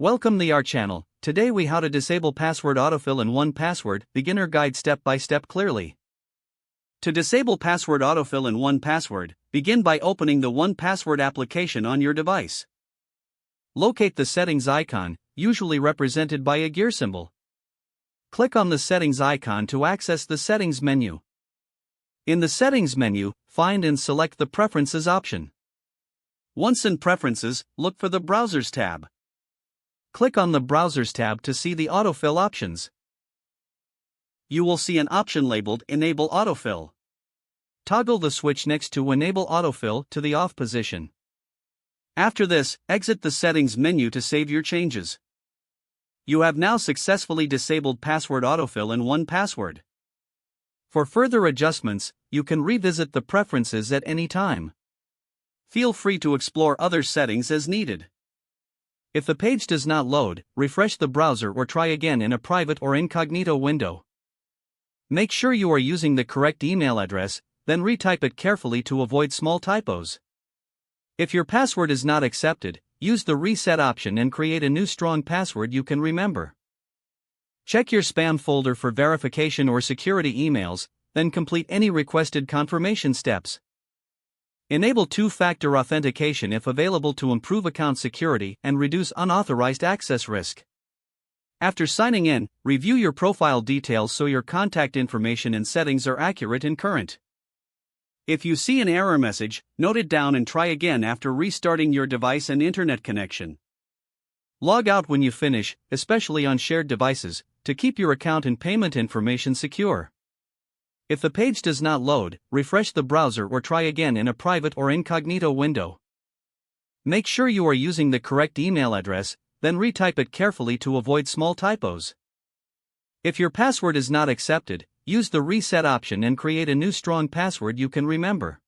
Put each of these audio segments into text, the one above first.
Welcome to our channel. Today we how to disable password autofill in 1Password, beginner guide step by step clearly. To disable password autofill in 1Password, begin by opening the 1Password application on your device. Locate the settings icon, usually represented by a gear symbol. Click on the settings icon to access the settings menu. In the settings menu, find and select the preferences option. Once in preferences, look for the browsers tab. Click on the browsers tab to see the autofill options. You will see an option labeled Enable Autofill. Toggle the switch next to Enable Autofill to the off position. After this, exit the settings menu to save your changes. You have now successfully disabled password autofill in 1Password. For further adjustments, you can revisit the preferences at any time. Feel free to explore other settings as needed. If the page does not load, refresh the browser or try again in a private or incognito window. Make sure you are using the correct email address, then retype it carefully to avoid small typos. If your password is not accepted, use the reset option and create a new strong password you can remember. Check your spam folder for verification or security emails, then complete any requested confirmation steps. Enable two-factor authentication if available to improve account security and reduce unauthorized access risk. After signing in, review your profile details so your contact information and settings are accurate and current. If you see an error message, note it down and try again after restarting your device and internet connection. Log out when you finish, especially on shared devices, to keep your account and payment information secure. If the page does not load, refresh the browser or try again in a private or incognito window. Make sure you are using the correct email address, then retype it carefully to avoid small typos. If your password is not accepted, use the reset option and create a new strong password you can remember.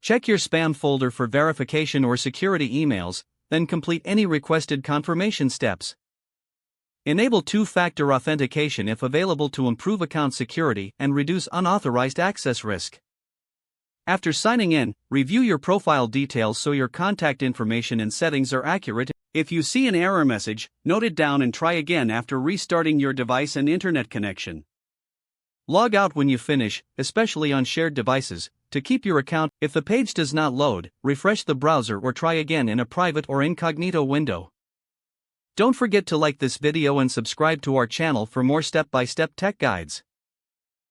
Check your spam folder for verification or security emails, then complete any requested confirmation steps. Enable two-factor authentication if available to improve account security and reduce unauthorized access risk. After signing in, review your profile details so your contact information and settings are accurate. If you see an error message, note it down and try again after restarting your device and internet connection. Log out when you finish, especially on shared devices, to keep your account. If the page does not load, refresh the browser or try again in a private or incognito window. Don't forget to like this video and subscribe to our channel for more step-by-step tech guides.